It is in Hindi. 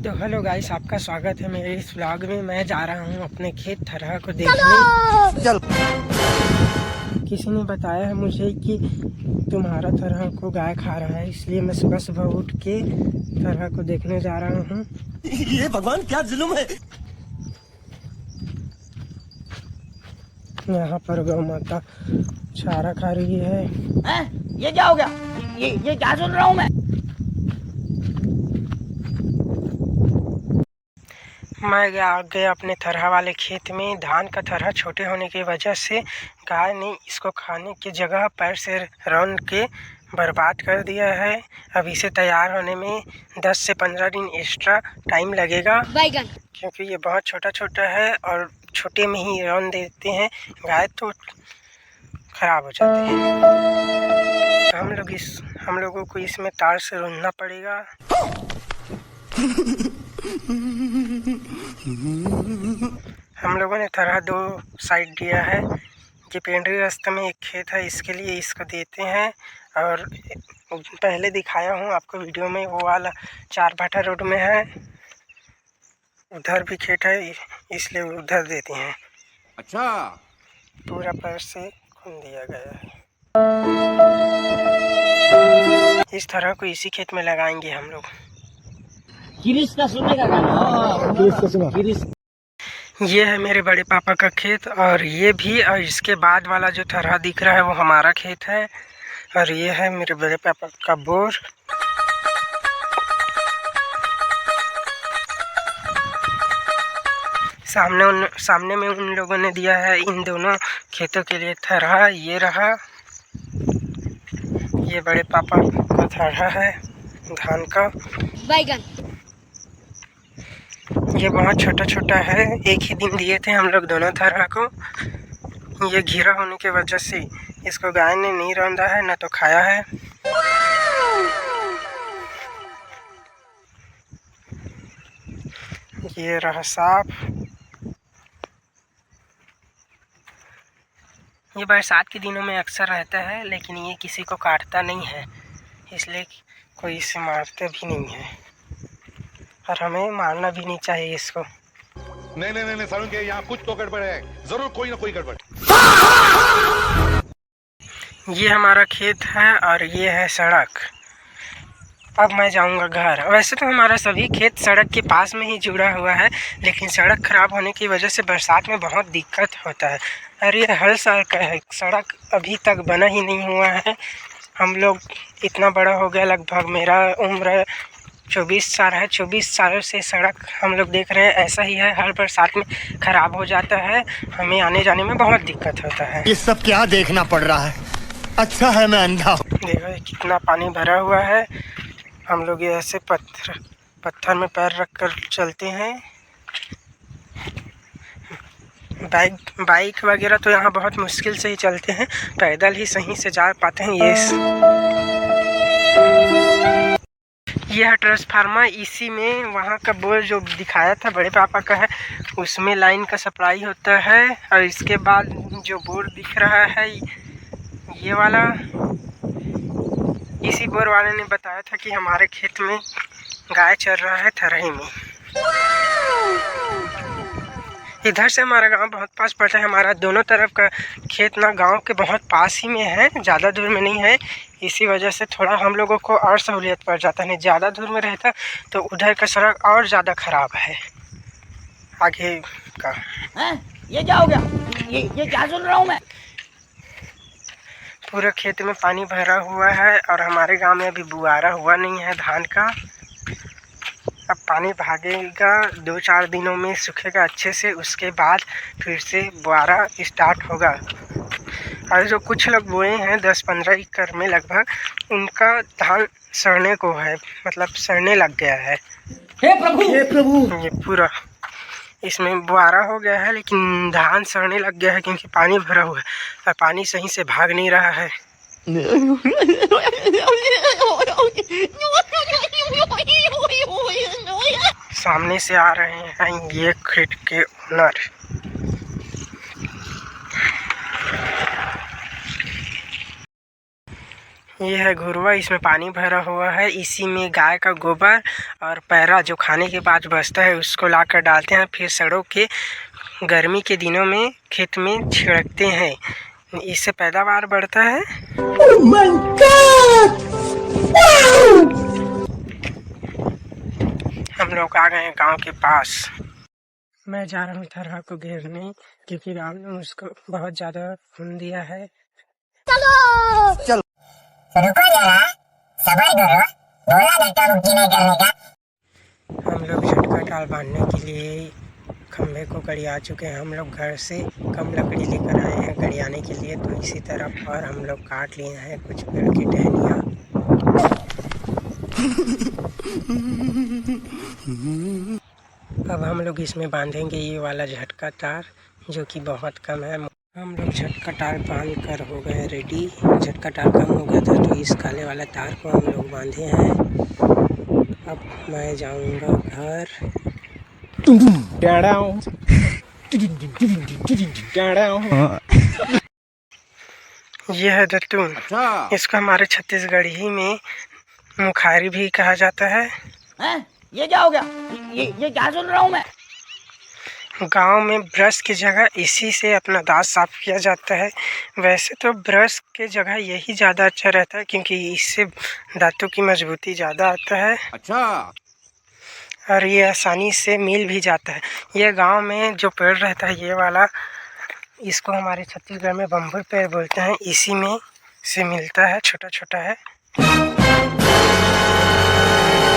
तो हेलो गाइस, आपका स्वागत है मेरे इस व्लॉग में। मैं जा रहा हूँ अपने खेत थरहा को देखने। चल। किसी ने बताया है मुझे कि तुम्हारा थरहा को गाय खा रहा है, इसलिए मैं सुबह सुबह उठ के थरहा को देखने जा रहा हूँ। ये भगवान क्या जुल्म है। यहाँ पर गौ माता चारा खा रही है। ये क्या हो गया? ये क्या सुन रहा हूँ मैं? मैं गया अपने थरहा वाले खेत में। धान का थरहा छोटे होने की वजह से गाय ने इसको खाने की जगह पैर से रौंद के बर्बाद कर दिया है। अब इसे तैयार होने में 10 से 15 दिन एक्स्ट्रा टाइम लगेगा, क्योंकि ये बहुत छोटा छोटा है और छोटे में ही रौंद देते हैं गाय, तो खराब हो जाती है। हम लोगों को इसमें तार से रौंदना पड़ेगा। हम लोगों ने थरहा 2 साइड दिया है। ये पेंड्री रास्ते में एक खेत है, इसके लिए इसको देते हैं। और पहले दिखाया हूँ आपको वीडियो में, वो वाला 4 भाटा रोड में है। उधर भी खेत है, इसलिए उधर देते हैं। अच्छा, पूरा पैर से खून दिया गया है। इस तरह को इसी खेत में लगाएंगे हम लोग। किरिश का सुनने का गाना। किरिश। ये है मेरे बड़े पापा का खेत, और ये भी, और इसके बाद वाला जो थरहा दिख रहा है वो हमारा खेत है। और ये है मेरे बड़े पापा का बोर। सामने में उन लोगों ने दिया है इन दोनों खेतों के लिए थरहा। ये रहा, ये बड़े पापा का थरहा है धान का। बैगन ये बहुत छोटा छोटा है, एक ही दिन दिए थे हम लोग दोनों थरहा को। ये घिरा होने की वजह से इसको गाय ने नहीं रौंदा है, न तो खाया है। ये रहा सांप। ये बरसात के दिनों में अक्सर रहता है, लेकिन ये किसी को काटता नहीं है, इसलिए कोई इसे मारते भी नहीं है, और हमें मारना भी नहीं चाहिए इसको। नहीं सारुण के यहाँ कुछ तो गड़बड़ है, जरूर कोई ना कोई गड़बड़। ये हमारा खेत है और ये है सड़क। अब मैं जाऊंगा घर। वैसे तो हमारा सभी खेत सड़क के पास में ही जुड़ा हुआ है, लेकिन सड़क खराब होने की वजह से बरसात में बहुत दिक्कत होता है। और ये हर साल का है, सड़क अभी तक बना ही नहीं हुआ है। हम लोग इतना बड़ा हो गया, लगभग मेरा उम्र 24 साल है। 24 सालों से सड़क हम लोग देख रहे हैं ऐसा ही है, हर बरसात में ख़राब हो जाता है। हमें आने जाने में बहुत दिक्कत होता है। ये सब क्या देखना पड़ रहा है? अच्छा है मैं अंधा हूँ। देखो कितना पानी भरा हुआ है। हम लोग ये ऐसे पत्थर में पैर रख कर चलते हैं। बाइक वगैरह तो यहाँ बहुत मुश्किल से ही चलते हैं, पैदल ही सही से जा पाते हैं। ये है ट्रांसफार्मर, इसी में वहाँ का बोर जो दिखाया था बड़े पापा का है, उसमें लाइन का सप्लाई होता है। और इसके बाद जो बोर दिख रहा है ये वाला, इसी बोर वाले ने बताया था कि हमारे खेत में गाय चर रहा है थरही में। इधर से हमारा गांव बहुत पास पड़ता है। हमारा दोनों तरफ का खेत ना गांव के बहुत पास ही में है, ज़्यादा दूर में नहीं है। इसी वजह से थोड़ा हम लोगों को और सहूलियत पड़ जाता है। नहीं ज़्यादा दूर में रहता तो उधर का सड़क और ज़्यादा ख़राब है आगे का। ये क्या हो गया? ये क्या सुन रहा हूँ मैं? पूरे खेत में पानी भरा हुआ है, और हमारे गांव में अभी बुआरा हुआ नहीं है धान का। अब पानी भागेगा, 2-4 दिनों में सूखेगा अच्छे से, उसके बाद फिर से बुआरा स्टार्ट होगा। और जो कुछ लोग बोए हैं 10-15 एकड़ में लगभग, उनका धान सड़ने को है, मतलब सड़ने लग गया है। हे प्रभु। ये पूरा इसमें बुआरा हो गया है, लेकिन धान सड़ने लग गया है, क्योंकि पानी भरा हुआ है और पानी सही से भाग नहीं रहा है। सामने से आ रहे हैं ये खेत के ओनर। ये है घुरवा, इसमें पानी भरा हुआ है। इसी में गाय का गोबर और पैरा जो खाने के बाद बचता है उसको लाकर डालते हैं, फिर सड़ों के गर्मी के दिनों में खेत में छिड़कते हैं। इससे पैदावार बढ़ता है। हम लोग आ गए हैं गांव के पास। मैं जा रहा हूँ थरहा को घेरने, क्योंकि राम ने उसको बहुत ज़्यादा खून दिया है। हम लोग झटका टाल बांधने के लिए खंभे को गड़िया चुके हैं। हम लोग घर से कम लकड़ी लेकर आए हैं गड़ियाने के लिए, तो इसी तरफ और हम लोग काट लिए हैं कुछ पेड़ की टहनियाँ। अब हम लोग इसमें बांधेंगे ये वाला झटका तार, जो कि बहुत कम है। हम लोग झटका तार बांध कर हो गए रेडी। झटका तार कम हो गया था तो इस काले वाला तार को हम लोग बांधे हैं। अब मैं जाऊंगा घर। ये है दत्तून। इसको हमारे छत्तीसगढ़ी में मुखारी भी कहा जाता है। ये क्या हो गया? ये क्या सुन रहा हूँ मैं? गांव में ब्रश की जगह इसी से अपना दांत साफ किया जाता है। वैसे तो ब्रश के जगह यही ज़्यादा अच्छा रहता है, क्योंकि इससे दांतों की मजबूती ज़्यादा आता है। अच्छा। और ये आसानी से मिल भी जाता है। ये गांव में जो पेड़ रहता है ये वाला, इसको हमारे छत्तीसगढ़ में बम्बू पेड़ बोलते हैं। इसी में से मिलता है, छोटा छोटा है।